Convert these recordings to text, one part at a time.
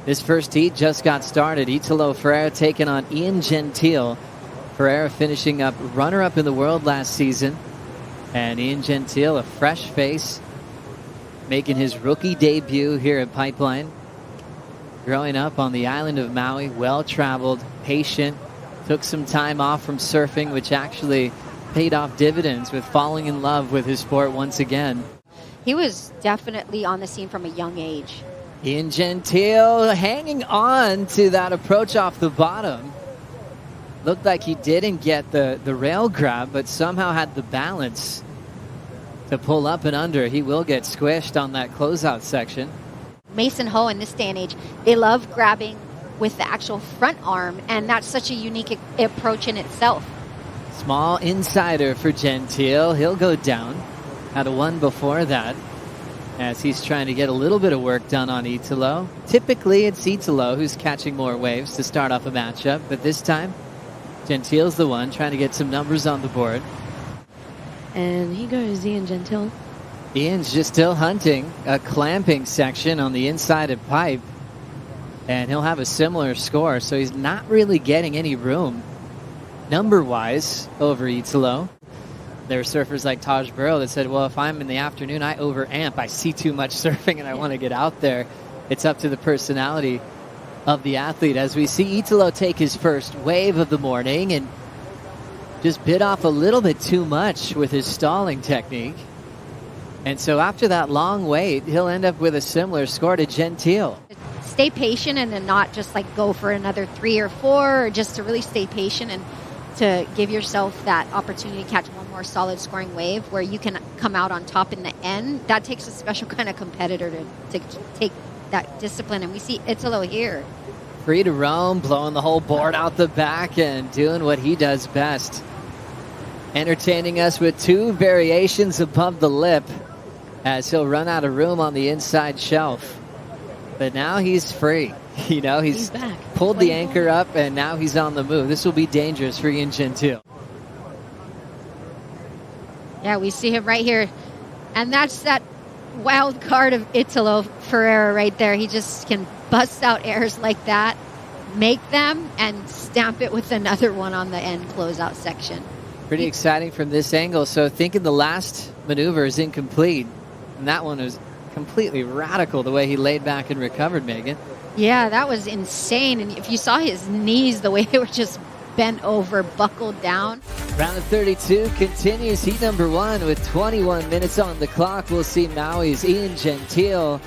This first heat just got started. Italo Ferreira taking on Gentil. Ferreira finishing up runner-up in the world last season. And Gentil, a fresh face, making his rookie debut here at Pipeline. Growing up on the island of Maui, well-traveled, patient, took some time off from surfing, which actually paid off dividends with falling in love with his sport once again. He was definitely on the scene from a young age. Gentil hanging on to that approach off the bottom. Looked like he didn't get the rail grab, but somehow had the balance to pull up and under. He will get squished on that closeout section. Mason Ho in this day and age, they love grabbing with the actual front arm, and that's such a unique approach in itself. Small insider for Gentil. He'll go down. Had a one before that, as he's trying to get a little bit of work done on Italo. Typically, it's Italo who's catching more waves to start off a matchup, but this time, Gentil's the one trying to get some numbers on the board. And he goes Gentil. Ian's just still hunting a clamping section on the inside of pipe, and he'll have a similar score, so he's not really getting any room number-wise over Italo. There are surfers like Taj Burrow that said, well, if I'm in the afternoon, I over-amp. I see too much surfing and I want to get out there. It's up to the personality of the athlete. As we see Italo take his first wave of the morning and just bit off a little bit too much with his stalling technique. And so after that long wait, he'll end up with a similar score to Gentil. Stay patient and then not just like go for another 3 or 4, or just to really stay patient and to give yourself that opportunity to catch one more solid scoring wave where you can come out on top in the end. That takes a special kind of competitor to take that discipline, and we see Italo here. Free to roam, blowing the whole board out the back and doing what he does best. Entertaining us with 2 variations above the lip as he'll run out of room on the inside shelf. But now he's free. You know, he's back. Pulled the anchor up, and now he's on the move. This will be dangerous for Gentil. Yeah, we see him right here. And that's that wild card of Italo Ferreira right there. He just can bust out airs like that, make them, and stamp it with another one on the end closeout section. Pretty exciting from this angle. So thinking the last maneuver is incomplete, and that one was completely radical the way he laid back and recovered, Megan. Yeah, that was insane. And if you saw his knees, the way they were just bent over, buckled down. Round of 32 continues. Heat number 1 with 21 minutes on the clock. We'll see Maui's Gentil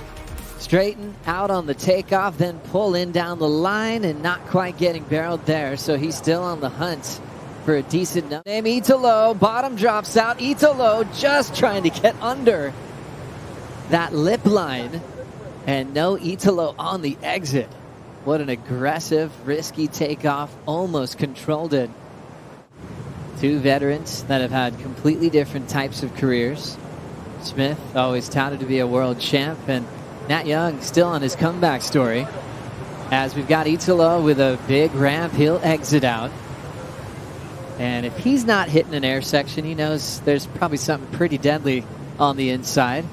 straighten out on the takeoff, then pull in down the line and not quite getting barreled there. So he's still on the hunt for a decent number. Name Italo, bottom drops out. Italo just trying to get under that lip line, and no Italo on the exit. What an aggressive, risky takeoff. Almost controlled it. 2 veterans that have had completely different types of careers. Smith, always touted to be a world champ, and Nat Young still on his comeback story. As we've got Italo with a big ramp, he'll exit out. And if he's not hitting an air section, he knows there's probably something pretty deadly on the inside.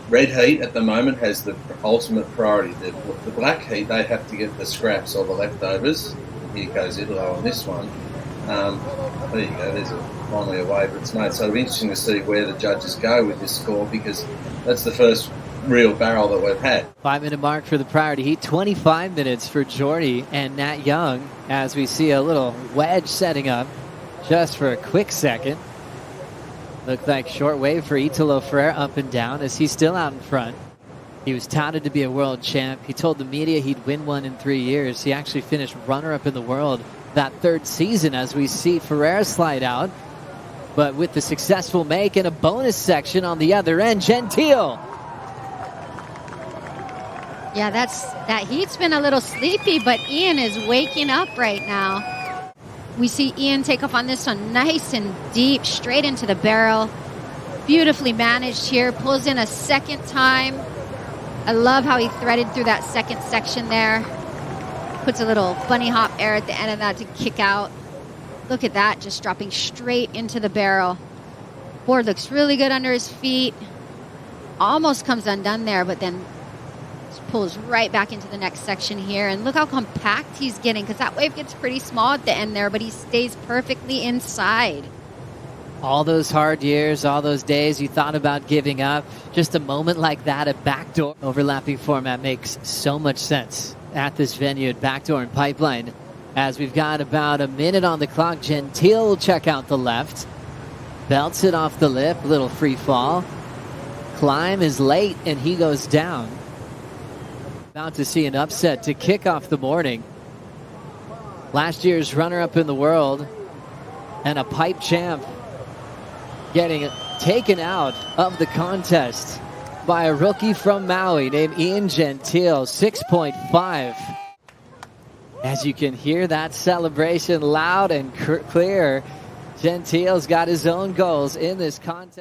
Red heat at the moment has the ultimate priority. The black heat, they have to get the scraps or the leftovers. Here goes Italo on this one. There you go, there's finally a wave that's made. So it'll be interesting to see where the judges go with this score, because that's the first real barrel that we've had. 5-minute mark for the priority heat, 25 minutes for Jordy and Nat Young, as we see a little wedge setting up just for a quick second. Looked like short wave for Italo Ferreira up and down as he's still out in front. He was touted to be a world champ. He told the media he'd win one in 3 years. He actually finished runner-up in the world that 3rd season, as we see Ferreira slide out. But with the successful make and a bonus section on the other end, Gentil. Yeah, that heat's been a little sleepy, but Ian is waking up right now. We see Ian take off on this one, nice and deep, straight into the barrel. Beautifully managed here, pulls in a second time. I love how he threaded through that second section there. Puts a little bunny hop air at the end of that to kick out. Look at that, just dropping straight into the barrel. Board looks really good under his feet. Almost comes undone there, but then pulls right back into the next section here. And look how compact he's getting, because that wave gets pretty small at the end there, but he stays perfectly inside. All those hard years, all those days you thought about giving up, just a moment like that, a backdoor overlapping format makes so much sense at this venue at Backdoor and Pipeline. As we've got about a minute on the clock, Gentil will check out the left. Belts it off the lip, little free fall. Climb is late and he goes down. About to see an upset to kick off the morning. Last year's runner-up in the world and a pipe champ getting taken out of the contest by a rookie from Maui named Ian Gentil, 6.5. As you can hear that celebration loud and clear, Gentil's got his own goals in this contest.